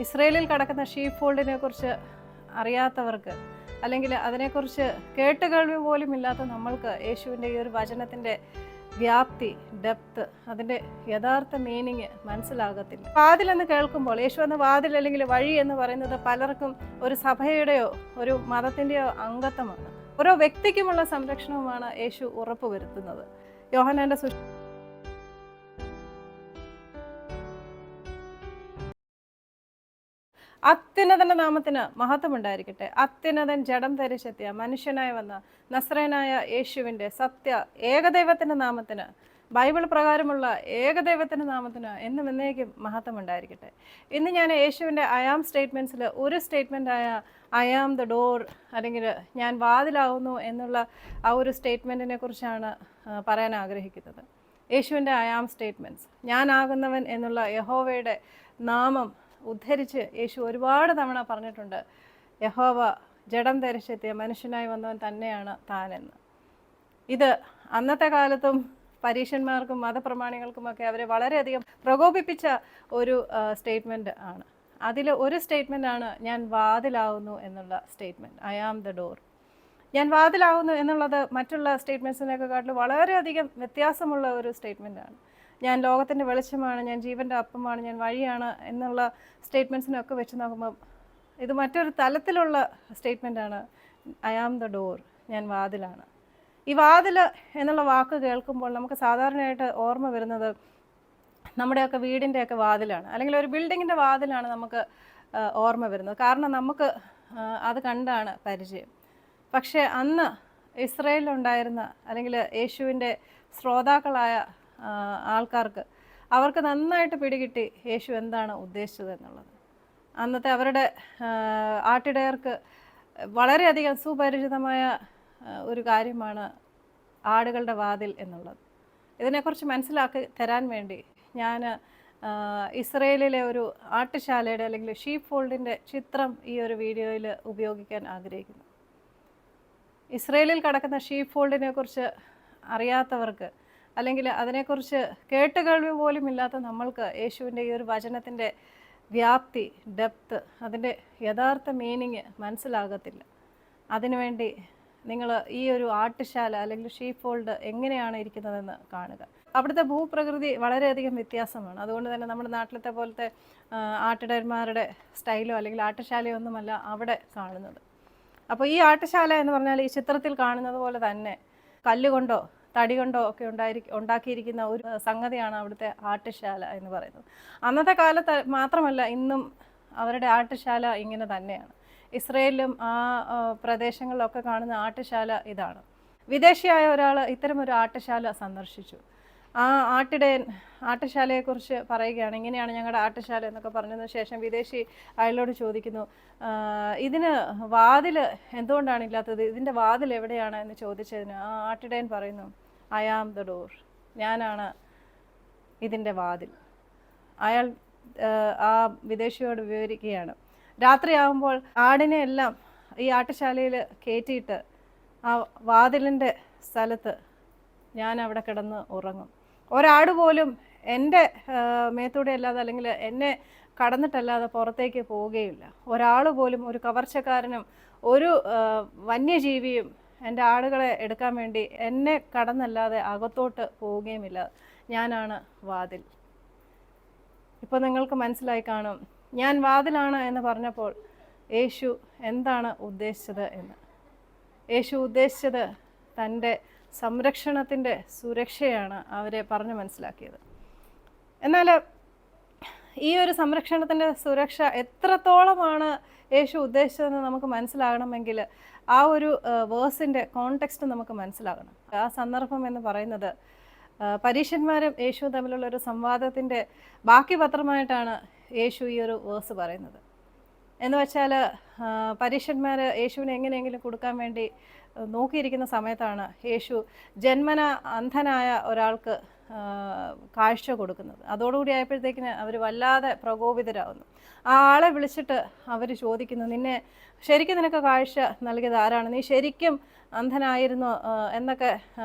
ഇസ്രയേലിൽ കിടക്കുന്ന ഷീപ്പ് ഫോൾഡിനെ കുറിച്ച് അറിയാത്തവർക്ക്, അല്ലെങ്കിൽ അതിനെക്കുറിച്ച് കേട്ടുകേൾവി പോലും ഇല്ലാത്ത നമ്മൾക്ക് യേശുവിൻ്റെ ഈ ഒരു വചനത്തിൻ്റെ വ്യാപ്തി, ഡെപ്ത്, അതിൻ്റെ യഥാർത്ഥ മീനിങ് മനസ്സിലാകത്തില്ല. വാതിൽ എന്ന് കേൾക്കുമ്പോൾ, യേശു എന്ന വാതിൽ അല്ലെങ്കിൽ വഴി എന്ന് പറയുന്നത് പലർക്കും ഒരു സഭയുടെയോ ഒരു മതത്തിൻ്റെയോ അംഗത്വമാണ്. ഓരോ വ്യക്തിക്കുമുള്ള സംരക്ഷണവുമാണ് യേശു ഉറപ്പുവരുത്തുന്നത്. യോഹന്നാന്റെ അത്യുന്നതന്റെ നാമത്തിന് മഹത്വമുണ്ടായിരിക്കട്ടെ. അത്യുന്നതൻ ജഡം ധരിച്ചെത്തിയ മനുഷ്യനായി വന്ന നസ്രയനായ യേശുവിൻ്റെ സത്യ ഏകദൈവത്തിൻ്റെ നാമത്തിന്, ബൈബിൾ പ്രകാരമുള്ള ഏകദൈവത്തിൻ്റെ നാമത്തിന് എന്നും എന്നേക്കും മഹത്വമുണ്ടായിരിക്കട്ടെ. ഇന്ന് ഞാൻ യേശുവിൻ്റെ അയാം സ്റ്റേറ്റ്മെൻറ്റ്സിൽ ഒരു സ്റ്റേറ്റ്മെൻറ്റായ ഐ ആം ദ ഡോർ, അല്ലെങ്കിൽ ഞാൻ വാതിലാവുന്നു എന്നുള്ള ആ ഒരു സ്റ്റേറ്റ്മെൻറ്റിനെ കുറിച്ചാണ് പറയാൻ ആഗ്രഹിക്കുന്നത്. യേശുവിൻ്റെ അയാം സ്റ്റേറ്റ്മെൻറ്റ്സ്, ഞാനാകുന്നവൻ എന്നുള്ള യഹോവയുടെ നാമം ഉദ്ധരിച്ച് യേശു ഒരുപാട് തവണ പറഞ്ഞിട്ടുണ്ട്. യഹോവ ജഡം ധരിച്ചെത്തിയ മനുഷ്യനായി വന്നവൻ തന്നെയാണ് താനെന്ന്. ഇത് അന്നത്തെ കാലത്തും പരീക്ഷന്മാർക്കും മതപ്രമാണികൾക്കുമൊക്കെ അവരെ വളരെയധികം പ്രകോപിപ്പിച്ച ഒരു സ്റ്റേറ്റ്മെൻറ്റ് ആണ്. അതിൽ ഒരു സ്റ്റേറ്റ്മെൻറ്റാണ് ഞാൻ വാതിലാവുന്നു എന്നുള്ള സ്റ്റേറ്റ്മെൻറ്റ്, ഐ ആം ദ ഡോർ. ഞാൻ വാതിലാവുന്നു എന്നുള്ളത് മറ്റുള്ള സ്റ്റേറ്റ്മെൻറ്റ്സിനെക്കാട്ടിലും വളരെയധികം വ്യത്യാസമുള്ള ഒരു സ്റ്റേറ്റ്മെൻറ്റാണ്. ഞാൻ ലോകത്തിൻ്റെ വെളിച്ചമാണ്, ഞാൻ ജീവൻ്റെ അപ്പമാണ്, ഞാൻ വഴിയാണ് എന്നുള്ള സ്റ്റേറ്റ്മെൻറ്റ്സിനൊക്കെ വെച്ച് നോക്കുമ്പോൾ ഇത് മറ്റൊരു തലത്തിലുള്ള സ്റ്റേറ്റ്മെൻറ്റാണ്. ഐ ആം ദ ഡോർ, ഞാൻ വാതിലാണ്. ഈ വാതിൽ എന്നുള്ള വാക്ക് കേൾക്കുമ്പോൾ നമുക്ക് സാധാരണയായിട്ട് ഓർമ്മ വരുന്നത് നമ്മുടെയൊക്കെ വീടിൻ്റെയൊക്കെ വാതിലാണ്, അല്ലെങ്കിൽ ഒരു ബിൽഡിങ്ങിൻ്റെ വാതിലാണ് നമുക്ക് ഓർമ്മ വരുന്നത്. കാരണം നമുക്ക് അത് കണ്ടാണ് പരിചയം. പക്ഷേ അന്ന് ഇസ്രയേലിലുണ്ടായിരുന്ന, അല്ലെങ്കിൽ യേശുവിൻ്റെ ശ്രോതാക്കളായ ആൾക്കാർക്ക്, അവർക്ക് നന്നായിട്ട് പിടികിട്ടി യേശു എന്താണ് ഉദ്ദേശിച്ചത് എന്നുള്ളത്. അന്നത്തെ അവരുടെ ആട്ടിടയർക്ക് വളരെയധികം സുപരിചിതമായ ഒരു കാര്യമാണ് ആടുകളുടെ വാതിൽ എന്നുള്ളത്. ഇതിനെക്കുറിച്ച് മനസ്സിലാക്കി തരാൻ വേണ്ടി ഞാൻ ഇസ്രയേലിലെ ഒരു ആട്ടുശാലയുടെ അല്ലെങ്കിൽ ഷീപ്പ് ഫോൾഡിൻ്റെ ചിത്രം ഈ ഒരു വീഡിയോയിൽ ഉപയോഗിക്കാൻ ആഗ്രഹിക്കുന്നു. ഇസ്രയേലിൽ കിടക്കുന്ന ഷീപ്പ് ഫോൾഡിനെ കുറിച്ച് അറിയാത്തവർക്ക്, അല്ലെങ്കിൽ അതിനെക്കുറിച്ച് കേട്ടുകേൾവി പോലും ഇല്ലാത്ത നമ്മൾക്ക് യേശുവിൻ്റെ ഈ ഒരു വചനത്തിൻ്റെ വ്യാപ്തി, ഡെപ്ത്, അതിൻ്റെ യഥാർത്ഥ മീനിങ് മനസ്സിലാകത്തില്ല. അതിനുവേണ്ടി നിങ്ങൾ ഈ ഒരു ആട്ടുശാല അല്ലെങ്കിൽ ഷീപ്പ് ഫോൾഡ് എങ്ങനെയാണ് ഇരിക്കുന്നതെന്ന് കാണുക. അവിടുത്തെ ഭൂപ്രകൃതി വളരെയധികം വ്യത്യാസമാണ്. അതുകൊണ്ട് തന്നെ നമ്മുടെ നാട്ടിലത്തെ പോലത്തെ ആട്ടിടയന്മാരുടെ സ്റ്റൈലോ അല്ലെങ്കിൽ ആട്ടുശാലയോ ഒന്നുമല്ല അവിടെ കാണുന്നത്. അപ്പോൾ ഈ ആട്ടുശാല എന്ന് പറഞ്ഞാൽ ഈ ചിത്രത്തിൽ കാണുന്നത് പോലെ തന്നെ കല്ലുകൊണ്ടോ തടി കൊണ്ടോ ഒക്കെ ഉണ്ടാക്കിയിരിക്കുന്ന ഒരു സംഗതിയാണ് അവിടുത്തെ ആട്ടുശാല എന്ന് പറയുന്നത്. അന്നത്തെ കാലത്ത് മാത്രമല്ല, ഇന്നും അവരുടെ ആട്ടുശാല ഇങ്ങനെ തന്നെയാണ്. ഇസ്രയേലിലും ആ പ്രദേശങ്ങളിലൊക്കെ കാണുന്ന ആട്ടുശാല ഇതാണ്. വിദേശിയായ ഒരാൾ ഇത്തരം ഒരു ആട്ടുശാല സന്ദർശിച്ചു. ആ ആട്ടുശാലയെക്കുറിച്ച് പറയുകയാണ്, ഇങ്ങനെയാണ് ഞങ്ങളുടെ ആട്ടുശാല എന്നൊക്കെ പറഞ്ഞതിന് ശേഷം വിദേശി അയാളോട് ചോദിക്കുന്നു, ഇതിന് വാതിൽ എന്തുകൊണ്ടാണ് ഇല്ലാത്തത്, ഇതിൻ്റെ വാതിൽ എവിടെയാണ് എന്ന് ചോദിച്ചതിന് ആ ആട്ടിടയൻ പറയുന്നു, ഐ ആം ദ ഡോർ, ഞാനാണ് ഇതിൻ്റെ വാതിൽ. അയാൾ ആ വിദേശിയോട് വിവരിക്കുകയാണ്, രാത്രിയാകുമ്പോൾ ആടിനെ എല്ലാം ഈ ആട്ടുശാലയിൽ കയറ്റിയിട്ട് ആ വാതിലിൻ്റെ സ്ഥലത്ത് ഞാൻ അവിടെ കിടന്ന് ഉറങ്ങും. ഒരാട് പോലും എൻ്റെ മേത്തൂടെ അല്ലാതെ, അല്ലെങ്കിൽ എന്നെ കടന്നിട്ടല്ലാതെ പുറത്തേക്ക് പോവുകയില്ല. ഒരാൾ പോലും, ഒരു കവർച്ചക്കാരനും ഒരു വന്യജീവിയും എൻ്റെ ആടുകളെ എടുക്കാൻ വേണ്ടി എന്നെ കടന്നല്ലാതെ അകത്തോട്ട് പോവുകയുമില്ല. ഞാനാണ് വാതിൽ. ഇപ്പോൾ നിങ്ങൾക്ക് മനസ്സിലായി കാണും ഞാൻ വാതിലാണ് എന്ന് പറഞ്ഞപ്പോൾ യേശു എന്താണ് ഉദ്ദേശിച്ചത് എന്ന്. യേശു ഉദ്ദേശിച്ചത് തൻ്റെ സംരക്ഷണത്തിൻ്റെ സുരക്ഷയാണ് അവരെ പറഞ്ഞു മനസ്സിലാക്കിയത്. എന്നാൽ ഈ ഒരു സംരക്ഷണത്തിൻ്റെ സുരക്ഷ എത്രത്തോളമാണ് യേശു ഉദ്ദേശിച്ചതെന്ന് നമുക്ക് മനസ്സിലാകണമെങ്കിൽ ആ ഒരു വേഴ്സിൻ്റെ കോണ്ടെക്സ്റ്റ് നമുക്ക് മനസ്സിലാകണം. ആ സന്ദർഭം എന്ന് പറയുന്നത് പരീക്ഷന്മാരും യേശു തമ്മിലുള്ള ഒരു സംവാദത്തിൻ്റെ ബാക്കി പത്രമായിട്ടാണ് യേശു ഈ ഒരു വേഴ്സ് പറയുന്നത്. എന്ന് വെച്ചാൽ പരീക്ഷന്മാർ യേശുവിനെ എങ്ങനെയെങ്കിലും കൊടുക്കാൻ വേണ്ടി നോക്കിയിരിക്കുന്ന സമയത്താണ് യേശു ജന്മന അന്ധനായ ഒരാൾക്ക് കാഴ്ച കൊടുക്കുന്നത്. അതോടുകൂടി ആയപ്പോഴത്തേക്കിന് അവർ വല്ലാതെ പ്രകോപിതരാകുന്നു. ആ ആളെ വിളിച്ചിട്ട് അവർ ചോദിക്കുന്നു, ശരിക്കും നിനക്ക് കാഴ്ച നൽകിയത് ആരാണ്, നീ ശരിക്കും അന്ധനായിരുന്നു എന്നൊക്കെ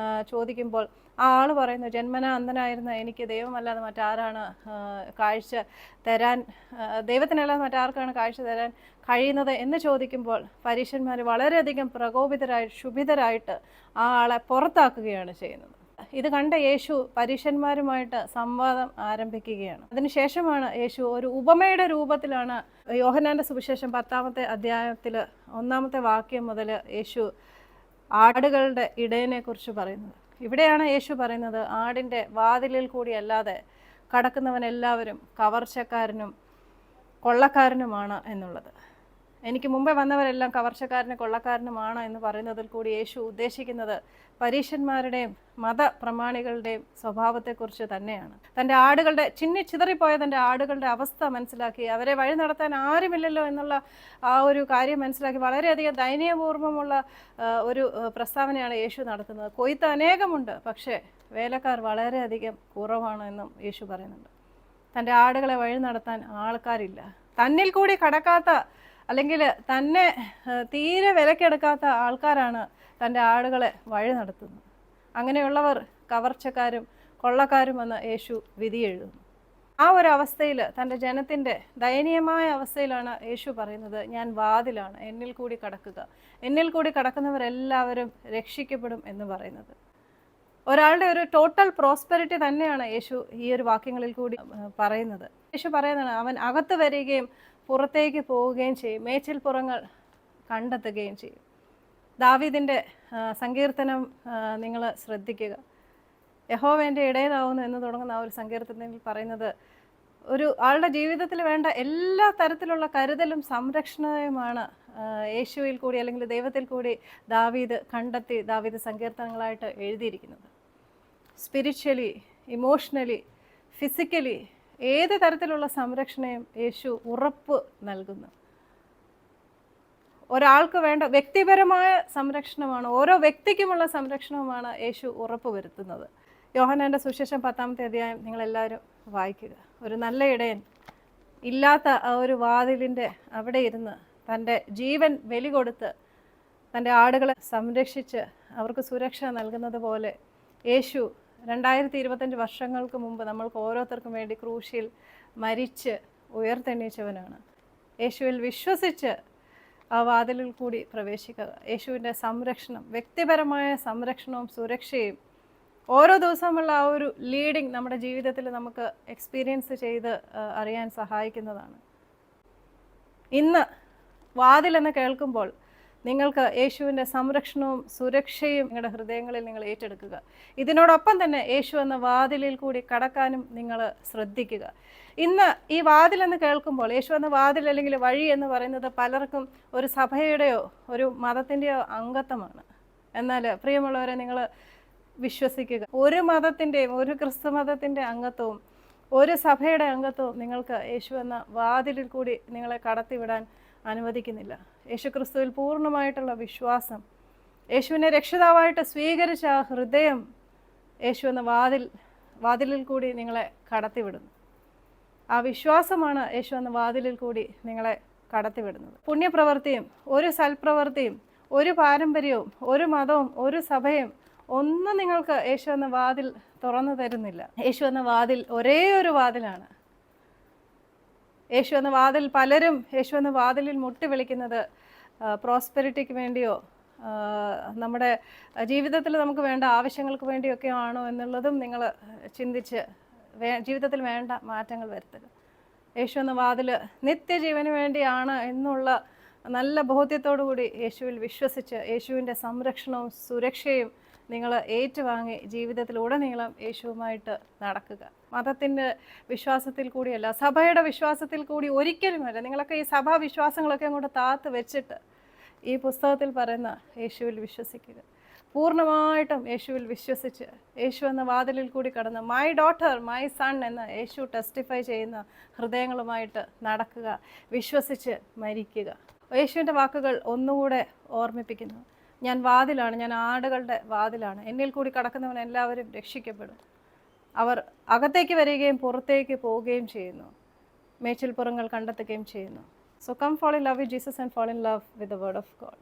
ചോദിക്കുമ്പോൾ ആ ആൾ പറയുന്നു, ജന്മനാ അന്ധനായിരുന്ന എനിക്ക് ദൈവമല്ലാതെ മറ്റാരാണ് കാഴ്ച തരാൻ, ദൈവത്തിനല്ലാതെ മറ്റാർക്കാണ് കാഴ്ച തരാൻ കഴിയുന്നത് എന്ന് ചോദിക്കുമ്പോൾ പരീശന്മാർ വളരെയധികം ക്ഷുഭിതരായിട്ട് ആ ആളെ പുറത്താക്കുകയാണ് ചെയ്യുന്നത്. ഇത് കണ്ട യേശു പരീശന്മാരുമായിട്ട് സംവാദം ആരംഭിക്കുകയാണ്. അതിനുശേഷമാണ് യേശു ഒരു ഉപമയുടെ രൂപത്തിലാണ് യോഹന്നാന്റെ സുവിശേഷം 10-ാമത്തെ അധ്യായത്തിൽ 1-ാമത്തെ വാക്യം മുതൽ യേശു ആടുകളുടെ ഇടയനെ കുറിച്ച് പറയുന്നത്. ഇവിടെയാണ് യേശു പറയുന്നത്, ആടിൻ്റെ വാതിലിൽ കൂടി അല്ലാതെ കടക്കുന്നവനെല്ലാവരും കവർച്ചക്കാരനും കൊള്ളക്കാരനുമാണ് എന്നുള്ളത്. എനിക്ക് മുമ്പേ വന്നവരെല്ലാം കവർച്ചക്കാരനും കൊള്ളക്കാരനുമാണ് എന്ന് പറയുന്നതിൽ കൂടി യേശു ഉദ്ദേശിക്കുന്നത് പരീശന്മാരുടെയും മതപ്രമാണികളുടെയും സ്വഭാവത്തെക്കുറിച്ച് തന്നെയാണ്. തൻ്റെ ആടുകളുടെ ചിതറിപ്പോയ തൻ്റെ ആടുകളുടെ അവസ്ഥ മനസ്സിലാക്കി അവരെ വഴി നടത്താൻ ആരുമില്ലല്ലോ എന്നുള്ള ആ ഒരു കാര്യം മനസ്സിലാക്കി വളരെയധികം ദയനീയപൂർവ്വമുള്ള ഒരു പ്രസ്താവനയാണ് യേശു നടത്തുന്നത്. കൊയ്ത്ത് അനേകമുണ്ട്, പക്ഷേ വേലക്കാർ വളരെയധികം കുറവാണ് എന്നും യേശു പറയുന്നുണ്ട്. തൻ്റെ ആടുകളെ വഴി നടത്താൻ ആൾക്കാരില്ല. തന്നിൽ കൂടി കടക്കാത്ത അല്ലെങ്കിൽ തന്നെ തീരെ വിലക്കെടുക്കാത്ത ആൾക്കാരാണ് തൻ്റെ ആടുകളെ വഴി നടത്തുന്നത്. അങ്ങനെയുള്ളവർ കവർച്ചക്കാരും കൊള്ളക്കാരുമെന്ന് യേശു വിധി എഴുതുന്നു. ആ ഒരു അവസ്ഥയിൽ, തൻ്റെ ജനത്തിൻ്റെ ദയനീയമായ അവസ്ഥയിലാണ് യേശു പറയുന്നത്, ഞാൻ വാതിലാണ്, എന്നിൽ കൂടി കടക്കുക, എന്നിൽ കൂടി കടക്കുന്നവരെല്ലാവരും രക്ഷിക്കപ്പെടും എന്ന് പറയുന്നത്. ഒരാളുടെ ഒരു ടോട്ടൽ പ്രോസ്പെരിറ്റി തന്നെയാണ് യേശു ഈ ഒരു വാക്യങ്ങളിൽ കൂടി പറയുന്നത്. യേശു പറയുന്നതാണ്, അവൻ അകത്ത് വരികയും പുറത്തേക്ക് പോവുകയും ചെയ്യും, മേച്ചിൽപ്പുറങ്ങൾ കണ്ടെത്തുകയും ചെയ്യും. ദാവീദിൻ്റെ സങ്കീർത്തനം നിങ്ങൾ ശ്രദ്ധിക്കുക. യഹോവ എൻ്റെ ഇടയനാവുന്നു എന്ന് തുടങ്ങുന്ന ആ ഒരു സങ്കീർത്തനത്തിൽ പറയുന്നത്, ഒരു ആളുടെ ജീവിതത്തിൽ വേണ്ട എല്ലാ തരത്തിലുള്ള കരുതലും സംരക്ഷണവുമാണ് യേശുവിൽ കൂടി അല്ലെങ്കിൽ ദൈവത്തിൽ കൂടി ദാവീദ് കണ്ടെത്തി ദാവീദ് സങ്കീർത്തനങ്ങളായിട്ട് എഴുതിയിരിക്കുന്നത്. സ്പിരിച്വലി, ഇമോഷണലി, ഫിസിക്കലി ഏത് തരത്തിലുള്ള സംരക്ഷണയും യേശു ഉറപ്പ് നൽകുന്നു. ഒരാൾക്ക് വേണ്ട വ്യക്തിപരമായ സംരക്ഷണമാണ്, ഓരോ വ്യക്തിക്കുമുള്ള സംരക്ഷണവുമാണ് യേശു ഉറപ്പ് വരുത്തുന്നത്. യോഹന്നാന്റെ സുവിശേഷം 10-ാമത്തെ അധ്യായം നിങ്ങളെല്ലാവരും വായിക്കുക. ഒരു നല്ല ഇടയൻ ഇല്ലാത്ത ആ ഒരു വാതിലിൻ്റെ അവിടെ ഇരുന്ന് തൻ്റെ ജീവൻ ബലി കൊടുത്ത് തൻ്റെ ആടുകളെ സംരക്ഷിച്ച് അവർക്ക് സുരക്ഷ നൽകുന്നത് പോലെ യേശു 2025 വർഷങ്ങൾക്ക് മുമ്പ് നമ്മൾക്ക് ഓരോരുത്തർക്കും വേണ്ടി ക്രൂശിൽ മരിച്ച് ഉയർത്തെണ്ണീച്ചവനാണ്. യേശുവിൽ വിശ്വസിച്ച് ആ വാതിലിൽ കൂടി പ്രവേശിക്കുക. യേശുവിൻ്റെ സംരക്ഷണം, വ്യക്തിപരമായ സംരക്ഷണവും സുരക്ഷയും ഓരോ ദിവസമുള്ള ആ ഒരു ലീഡിങ് നമ്മുടെ ജീവിതത്തിൽ നമുക്ക് എക്സ്പീരിയൻസ് ചെയ്ത് അറിയാൻ സഹായിക്കുന്നതാണ്. ഇന്ന് വാതിലെന്ന് കേൾക്കുമ്പോൾ നിങ്ങൾക്ക് യേശുവിൻ്റെ സംരക്ഷണവും സുരക്ഷയും നിങ്ങളുടെ ഹൃദയങ്ങളിൽ നിങ്ങൾ ഏറ്റെടുക്കുക. ഇതിനോടൊപ്പം തന്നെ യേശു എന്ന വാതിലിൽ കൂടി കടക്കാനും നിങ്ങൾ ശ്രദ്ധിക്കുക. ഇന്ന് ഈ വാതിലെന്ന് കേൾക്കുമ്പോൾ, യേശു എന്ന വാതിൽ അല്ലെങ്കിൽ വഴി എന്ന് പറയുന്നത് പലർക്കും ഒരു സഭയുടെയോ ഒരു മതത്തിൻ്റെയോ അംഗത്വമാണ്. എന്നാൽ പ്രിയമുള്ളവരെ, നിങ്ങൾ വിശ്വസിക്കുക, ഒരു മതത്തിൻ്റെയും ഒരു ക്രിസ്തു മതത്തിൻ്റെ അംഗത്വവും ഒരു സഭയുടെ അംഗത്വവും നിങ്ങൾക്ക് യേശു എന്ന വാതിലിൽ കൂടി നിങ്ങളെ കടത്തിവിടാൻ അനുവദിക്കുന്നില്ല. യേശു ക്രിസ്തുവിൽ പൂർണ്ണമായിട്ടുള്ള വിശ്വാസം, യേശുവിനെ രക്ഷിതാവായിട്ട് സ്വീകരിച്ച ആ ഹൃദയം യേശു എന്ന വാതിലിൽ കൂടി നിങ്ങളെ കടത്തിവിടുന്നു. ആ വിശ്വാസമാണ് യേശു എന്ന വാതിലിൽ കൂടി നിങ്ങളെ കടത്തിവിടുന്നത്. പുണ്യപ്രവൃത്തിയും ഒരു സൽപ്രവൃത്തിയും ഒരു പാരമ്പര്യവും ഒരു മതവും ഒരു സഭയും ഒന്നും നിങ്ങൾക്ക് യേശു എന്ന വാതിൽ തുറന്നു തരുന്നില്ല. യേശു എന്ന വാതിൽ ഒരേ ഒരു വാതിലാണ്. യേശു എന്ന വാതിൽ, പലരും യേശു എന്ന വാതിലിൽ മുട്ടി വിളിക്കുന്നത് പ്രോസ്പെരിറ്റിക്ക് വേണ്ടിയോ നമ്മുടെ ജീവിതത്തിൽ നമുക്ക് വേണ്ട ആവശ്യങ്ങൾക്ക് വേണ്ടിയൊക്കെ ആണോ എന്നുള്ളതും നിങ്ങൾ ചിന്തിച്ച് ജീവിതത്തിൽ വേണ്ട മാറ്റങ്ങൾ വരുത്തുക. യേശു എന്ന വാതിൽ നിത്യജീവന് വേണ്ടിയാണ് എന്നുള്ള നല്ല ബോധ്യത്തോടു കൂടി യേശുവിൽ വിശ്വസിച്ച് യേശുവിൻ്റെ സംരക്ഷണവും സുരക്ഷയും നിങ്ങൾ ഏറ്റുവാങ്ങി ജീവിതത്തിലുടനീളം യേശുവുമായിട്ട് നടക്കുക. മതത്തിൻ്റെ വിശ്വാസത്തിൽ കൂടിയല്ല, സഭയുടെ വിശ്വാസത്തിൽ കൂടി ഒരിക്കലുമല്ല. നിങ്ങളൊക്കെ ഈ സഭാ വിശ്വാസങ്ങളൊക്കെ അങ്ങോട്ട് താത്ത് വെച്ചിട്ട് ഈ പുസ്തകത്തിൽ പറയുന്ന യേശുവിൽ വിശ്വസിക്കുക. പൂർണ്ണമായിട്ടും യേശുവിൽ വിശ്വസിച്ച് യേശു എന്ന വാതിലിൽ കൂടി കടന്ന് മൈ ഡോട്ടർ മൈ സൺ എന്ന് യേശു ടെസ്റ്റിഫൈ ചെയ്യുന്ന ഹൃദയങ്ങളുമായിട്ട് നടക്കുക, വിശ്വസിച്ച് മരിക്കുക. യേശുവിൻ്റെ വാക്കുകൾ ഒന്നുകൂടെ ഓർമ്മിപ്പിക്കുന്നു. ഞാൻ വാതിലാണ്, ഞാൻ ആടുകളുടെ വാതിലാണ്, എന്നിൽ കൂടി കടക്കുന്നവൻ എല്ലാവരും രക്ഷിക്കപ്പെടും. അവർ അകത്തേക്ക് വരികയും പുറത്തേക്ക് പോവുകയും ചെയ്യുന്നു, മേച്ചിൽപ്പുറങ്ങൾ കണ്ടെത്തുകയും ചെയ്യുന്നു. So come fall in love with Jesus and fall in love with the word of God.